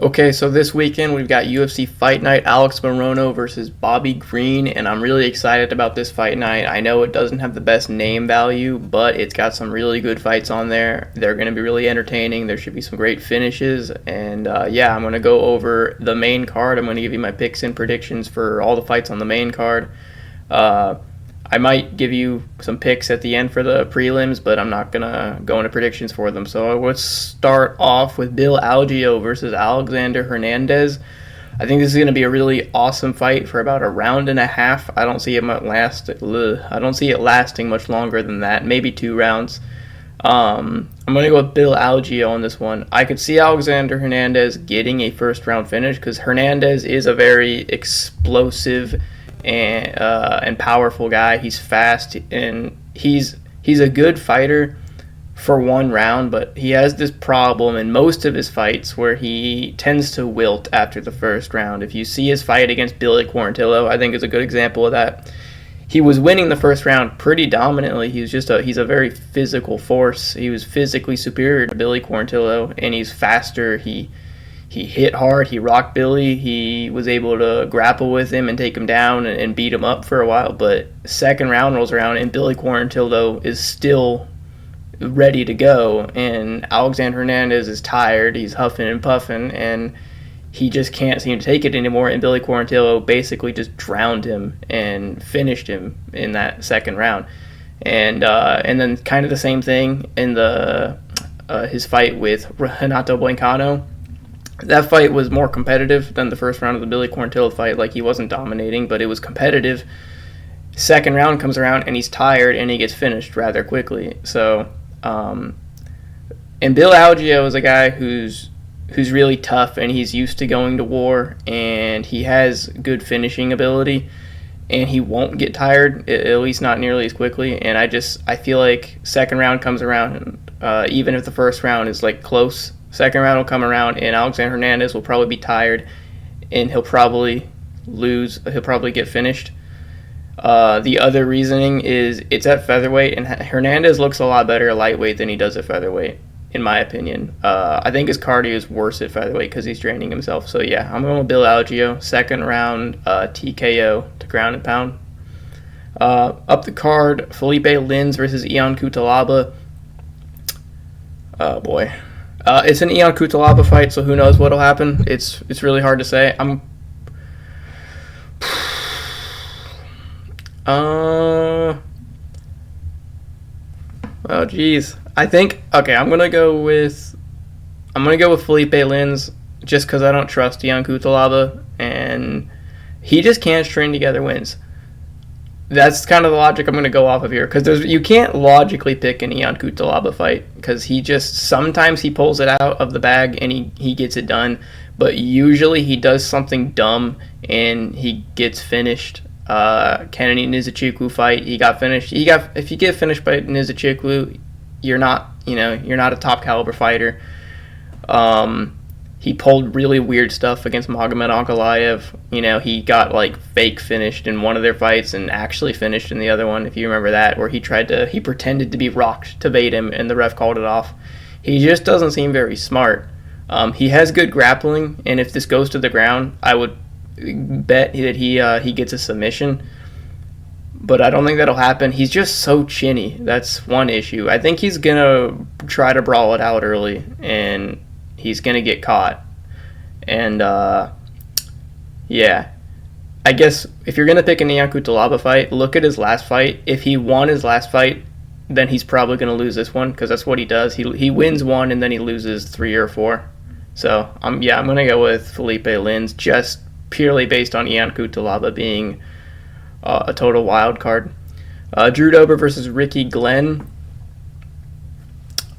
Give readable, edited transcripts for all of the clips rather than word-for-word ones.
Okay, so this weekend we've got UFC Fight Night, Alex Morono versus Bobby Green, and I'm really excited about this fight night. I know it doesn't have the best name value, but it's got some really good fights on there. They're going to be really entertaining. There should be some great finishes, and I'm going to go over the main card. I'm going to give you my picks and predictions for all the fights on the main card. I might give you some picks at the end for the prelims, but I'm not going to go into predictions for them. So let's start off with Bill Algeo versus Alexander Hernandez. I think this is going to be a really awesome fight for about a round and a half. I don't see it lasting much longer than that, maybe 2 rounds. I'm going to go with Bill Algeo on this one. I could see Alexander Hernandez getting a first round finish because Hernandez is a very explosive and powerful guy. He's fast and he's a good fighter for 1 round, but he has this problem in most of his fights where he tends to wilt after the first round. If you see his fight against Billy Quarantillo, I think is a good example of that. He was winning the first round pretty dominantly. He's a very physical force. He was physically superior to Billy Quarantillo, and he's faster. He hit hard. He rocked Billy. He was able to grapple with him and take him down and beat him up for a while. But second round rolls around, and Billy Quarantillo is still ready to go. And Alexander Hernandez is tired. He's huffing and puffing, and he just can't seem to take it anymore. And Billy Quarantillo basically just drowned him and finished him in that second round. And then kind of the same thing in his fight with Renato Blancano. That fight was more competitive than the first round of the Billy Quarantillo fight. Like, he wasn't dominating, but it was competitive. Second round comes around, and he's tired, and he gets finished rather quickly. So, and Bill Algeo is a guy who's really tough, and he's used to going to war, and he has good finishing ability, and he won't get tired, at least not nearly as quickly. And I feel like second round comes around, and even if the first round is like close, second round will come around, and Alexander Hernandez will probably be tired, and he'll probably lose. He'll probably get finished. The other reasoning is it's at featherweight, and Hernandez looks a lot better at lightweight than he does at featherweight, in my opinion. I think his cardio is worse at featherweight because he's draining himself. So yeah, I'm going with Bill Algeo. Second round TKO to ground and pound. Up the card, Felipe Lins versus Ion Cutelaba. Oh boy. It's an Ion Cutelaba fight, so who knows what'll happen. It's really hard to say. Oh geez. I think I'm gonna go with Felipe Lins just because I don't trust Ion Cutelaba, and he just can't string together wins. That's kind of the logic I'm going to go off of here, because you can't logically pick an Ion Cutelaba fight, because sometimes he pulls it out of the bag and he gets it done, but usually he does something dumb and he gets finished. Kennedy Nzechukwu fight, he got finished. If you get finished by Nzechukwu, you're not a top caliber fighter. He pulled really weird stuff against Magomed Ankalaev. He got like fake finished in one of their fights and actually finished in the other one, if you remember that, where he pretended to be rocked to bait him and the ref called it off. He just doesn't seem very smart. He has good grappling, and if this goes to the ground, I would bet that he gets a submission. But I don't think that'll happen. He's just so chinny. That's one issue. I think he's going to try to brawl it out early, and he's going to get caught. And, I guess if you're going to pick an Ion Cutelaba fight, look at his last fight. If he won his last fight, then he's probably going to lose this one, because that's what he does. He wins one, and then he loses 3 or 4. So, I'm going to go with Felipe Lins, just purely based on Ion Cutelaba being a total wild card. Drew Dober versus Ricky Glenn.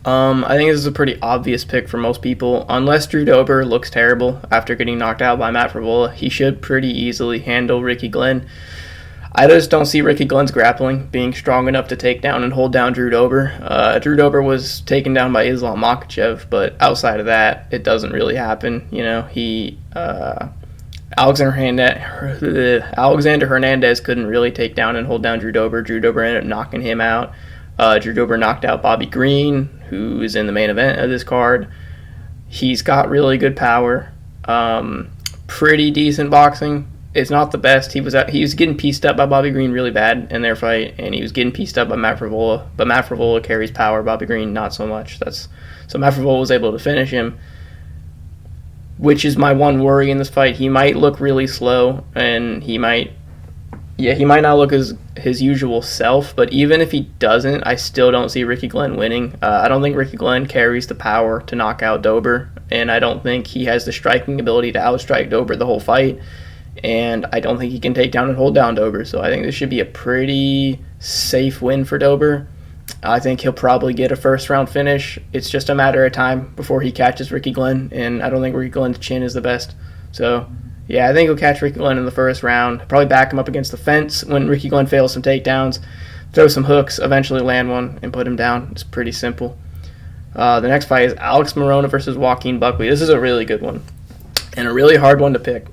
I think this is a pretty obvious pick for most people. Unless Drew Dober looks terrible after getting knocked out by Matt Frevola, he should pretty easily handle Ricky Glenn. I just don't see Ricky Glenn's grappling being strong enough to take down and hold down Drew Dober. Drew Dober was taken down by Islam Makhachev, but outside of that, it doesn't really happen. Alexander Hernandez couldn't really take down and hold down Drew Dober. Drew Dober ended up knocking him out. Drew Dober knocked out Bobby Green, who is in the main event of this card. He's got really good power. Pretty decent boxing. It's not the best. He was getting pieced up by Bobby Green really bad in their fight, and he was getting pieced up by Matt Frevola. But Matt Frevola carries power. Bobby Green not so much. So Matt Frevola was able to finish him, which is my one worry in this fight. He might look really slow, and he might not look as his usual self. But even if he doesn't, I still don't see Ricky Glenn winning. I don't think Ricky Glenn carries the power to knock out Dober, and I don't think he has the striking ability to outstrike Dober the whole fight. And I don't think he can take down and hold down Dober. So I think this should be a pretty safe win for Dober. I think he'll probably get a first-round finish. It's just a matter of time before he catches Ricky Glenn, and I don't think Ricky Glenn's chin is the best. So, yeah, I think he'll catch Ricky Glenn in the first round. Probably back him up against the fence when Ricky Glenn fails some takedowns, throw some hooks, eventually land one, and put him down. It's pretty simple. The next fight is Alex Morona versus Joaquin Buckley. This is a really good one and a really hard one to pick,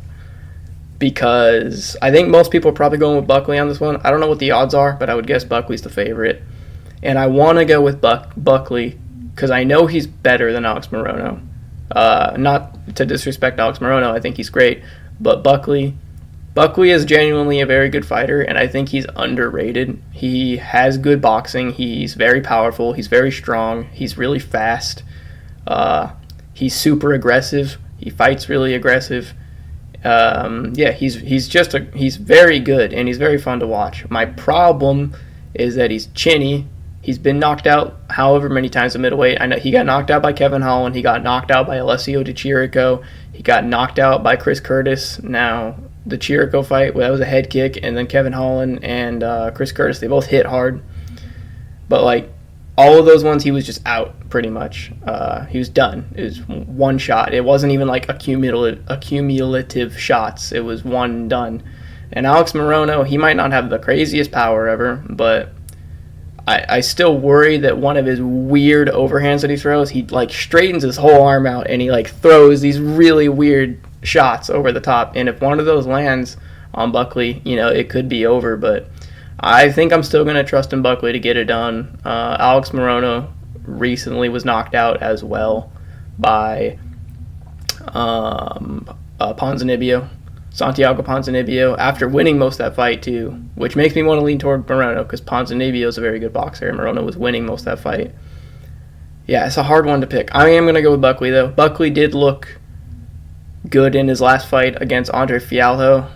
because I think most people are probably going with Buckley on this one. I don't know what the odds are, but I would guess Buckley's the favorite. And I want to go with Buckley because I know he's better than Alex Morono. Not to disrespect Alex Morono, I think he's great. But Buckley is genuinely a very good fighter, and I think he's underrated. He has good boxing. He's very powerful. He's very strong. He's really fast. He's super aggressive. He fights really aggressive. He's very good, and he's very fun to watch. My problem is that he's chinny. He's been knocked out however many times at middleweight. I know he got knocked out by Kevin Holland. He got knocked out by Alessio Di Chirico. He got knocked out by Chris Curtis. Now, the Chirico fight, that was a head kick, and then Kevin Holland and Chris Curtis, they both hit hard. But, all of those ones, he was just out, pretty much. He was done. It was one shot. It wasn't even, accumulative shots. It was one done. And Alex Morono, he might not have the craziest power ever, but I still worry that one of his weird overhands that he throws, he straightens his whole arm out and he throws these really weird shots over the top. And if one of those lands on Buckley, it could be over. But I think I'm still going to trust in Buckley to get it done. Alex Morono recently was knocked out as well by Ponzinibbio. Santiago Ponzinibbio, after winning most of that fight too, which makes me want to lean toward Morono because Ponzinibbio is a very good boxer and Morono was winning most of that fight. Yeah, it's a hard one to pick. I am going to go with Buckley though. Buckley did look good in his last fight against Andre Fialho.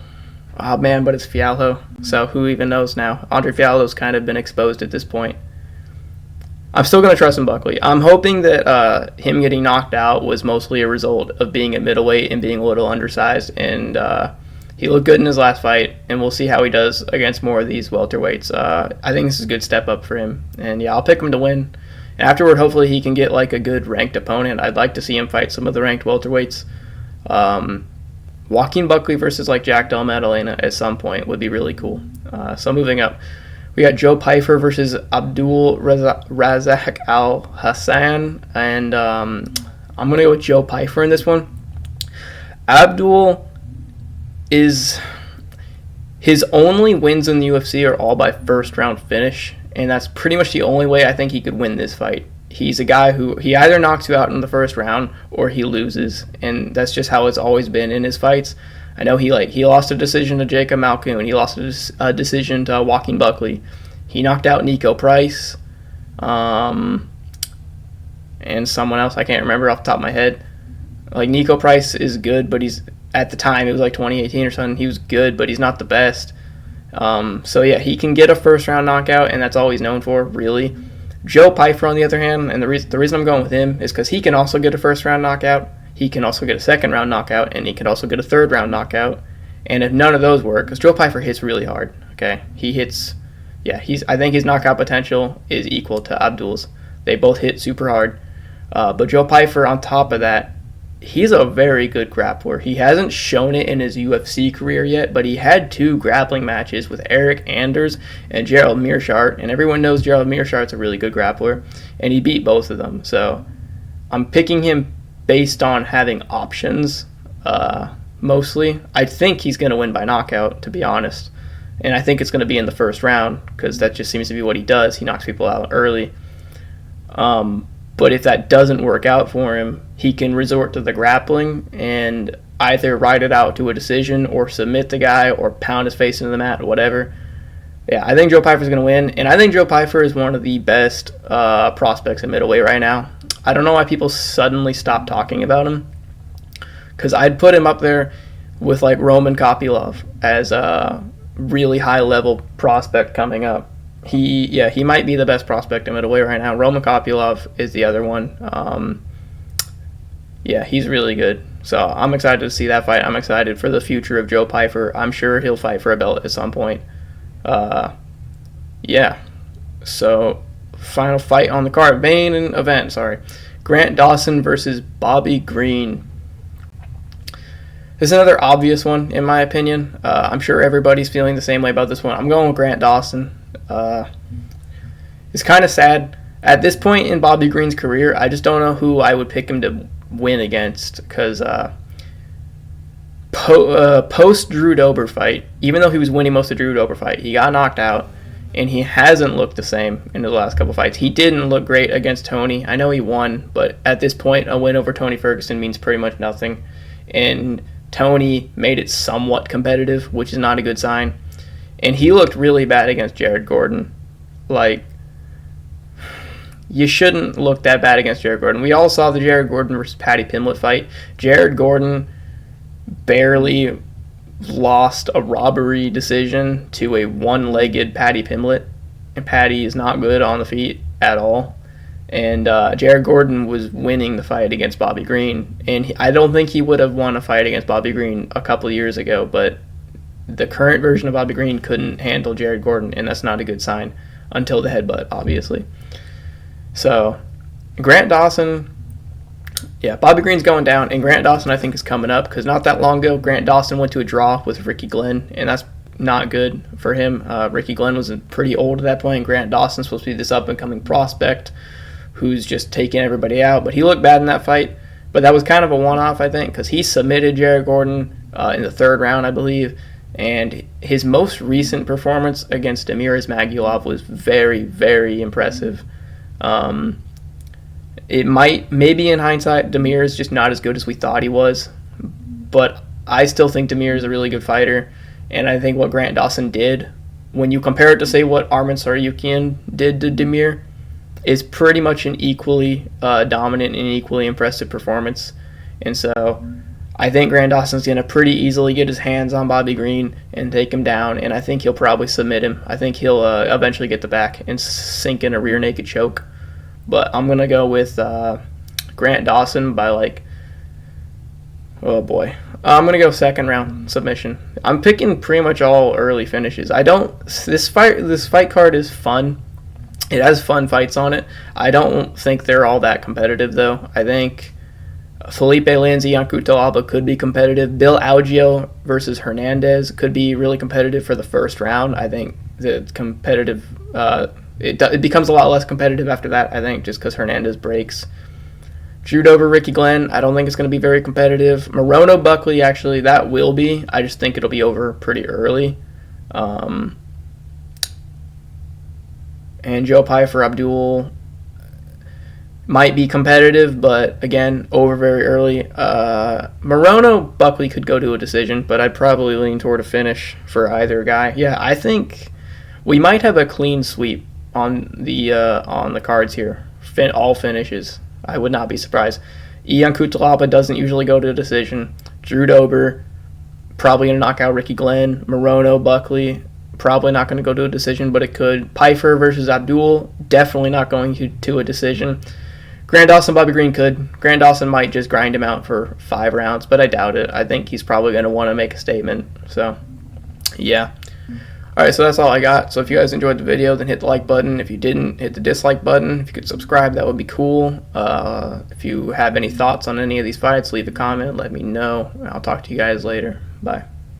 Oh man, but it's Fialho, so who even knows now? Andre Fialho's kind of been exposed at this point. I'm still going to trust in Buckley. I'm hoping that him getting knocked out was mostly a result of being at middleweight and being a little undersized. And he looked good in his last fight, and we'll see how he does against more of these welterweights. I think this is a good step up for him. And, yeah, I'll pick him to win. And afterward, hopefully he can get, a good ranked opponent. I'd like to see him fight some of the ranked welterweights. Joaquin Buckley versus, Jack Del Maddalena at some point would be really cool. So moving up. We got Joe Pyfer versus Abdul Razak Al Hassan, and I'm going to go with Joe Pyfer in this one. Abdul his only wins in the UFC are all by first round finish, and that's pretty much the only way I think he could win this fight. He's a guy who he either knocks you out in the first round or he loses, and that's just how it's always been in his fights. I know he lost a decision to Jacob Malkoun. He lost a decision to Joaquin Buckley. He knocked out Nico Price, and someone else I can't remember off the top of my head. Nico Price is good, but he's at the time it was 2018 or something. He was good, but he's not the best. So yeah, he can get a first round knockout, and that's all he's known for, really. Joe Pyfer, on the other hand, and the reason I'm going with him is because he can also get a first round knockout. He can also get a second round knockout, and he can also get a third round knockout. And if none of those work, because Joe Pyfer hits really hard, okay? He hits, I think his knockout potential is equal to Abdul's. They both hit super hard. But Joe Pyfer, on top of that, he's a very good grappler. He hasn't shown it in his UFC career yet, but he had 2 grappling matches with Eric Anders and Gerald Meerschaert, and everyone knows Gerald Meerschaert's a really good grappler, and he beat both of them. So I'm picking him based on having options, mostly. I think he's going to win by knockout, to be honest. And I think it's going to be in the first round, because that just seems to be what he does. He knocks people out early. But But if that doesn't work out for him, he can resort to the grappling and either ride it out to a decision or submit the guy or pound his face into the mat or whatever. Yeah, I think Joe Pyfer's going to win, and I think Joe Pyfer is one of the best prospects in middleweight right now. I don't know why people suddenly stopped talking about him, because I'd put him up there with like Roman Kopylov as a really high-level prospect coming up. He might be the best prospect in middleweight right now. Roman Kopylov is the other one. He's really good. So I'm excited to see that fight. I'm excited for the future of Joe Pyfer. I'm sure he'll fight for a belt at some point. So final fight on the card, main event, Grant Dawson versus Bobby Green. This is another obvious one, in my opinion. I'm sure everybody's feeling the same way about this one. I'm going with Grant Dawson. It's kind of sad. At this point in Bobby Green's career, I just don't know who I would pick him to win against, because post Drew Dober fight, even though he was winning most of the Drew Dober fight, he got knocked out, and he hasn't looked the same in the last couple fights. He didn't look great against Tony. I know he won, but at this point, a win over Tony Ferguson means pretty much nothing. And Tony made it somewhat competitive, which is not a good sign. And he looked really bad against Jared Gordon. Like, you shouldn't look that bad against Jared Gordon. We all saw the Jared Gordon versus Paddy Pimblett fight. Jared Gordon barely lost a robbery decision to a one-legged Paddy Pimblett, and Paddy is not good on the feet at all. And Jared Gordon was winning the fight against Bobby Green, and I don't think he would have won a fight against Bobby Green a couple of years ago, but the current version of Bobby Green couldn't handle Jared Gordon, and that's not a good sign until the headbutt, obviously. So, Grant Dawson, Bobby Green's going down, and Grant Dawson I think is coming up, because not that long ago, Grant Dawson went to a draw with Ricky Glenn, and that's not good for him. Ricky Glenn was pretty old at that point, and Grant Dawson's supposed to be this up-and-coming prospect who's just taking everybody out, but he looked bad in that fight. But that was kind of a one-off, I think, because he submitted Jared Gordon in the third round, I believe, and his most recent performance against Damir Ismagulov was very, very impressive. Maybe in hindsight, Damir is just not as good as we thought he was, but I still think Damir is a really good fighter, and I think what Grant Dawson did, when you compare it to, say, what Arman Tsarukyan did to Damir, is pretty much an equally dominant and equally impressive performance. And so I think Grant Dawson's going to pretty easily get his hands on Bobby Green and take him down, and I think he'll probably submit him. I think he'll eventually get the back and sink in a rear naked choke. But I'm going to go with Grant Dawson by I'm going to go second round submission. I'm picking pretty much all early finishes. This fight card is fun. It has fun fights on it. I don't think they're all that competitive, though. I think Felipe Lanzi, Yankutalaba could be competitive. Bill Algeo versus Hernandez could be really competitive for the first round. I think the competitive, it becomes a lot less competitive after that, I think, just because Hernandez breaks. Drew Dober, Ricky Glenn, I don't think it's going to be very competitive. Morono Buckley, actually, that will be. I just think it'll be over pretty early. And Joe Pyfer Abdul might be competitive, but again, over very early. Morono Buckley could go to a decision, but I'd probably lean toward a finish for either guy. Yeah, I think we might have a clean sweep on the cards here. All finishes. I would not be surprised. Ian Kutalaba doesn't usually go to a decision. Drew Dober probably going to knock out Ricky Glenn. Morono Buckley probably not going to go to a decision, but it could. Pyfer versus Abdul, definitely not going to a decision. Grant Dawson, Bobby Green could. Grant Dawson might just grind him out for 5 rounds, but I doubt it. I think he's probably going to want to make a statement. So, yeah. Alright, so that's all I got. So if you guys enjoyed the video, then hit the like button. If you didn't, hit the dislike button. If you could subscribe, that would be cool. If you have any thoughts on any of these fights, leave a comment. Let me know. I'll talk to you guys later. Bye.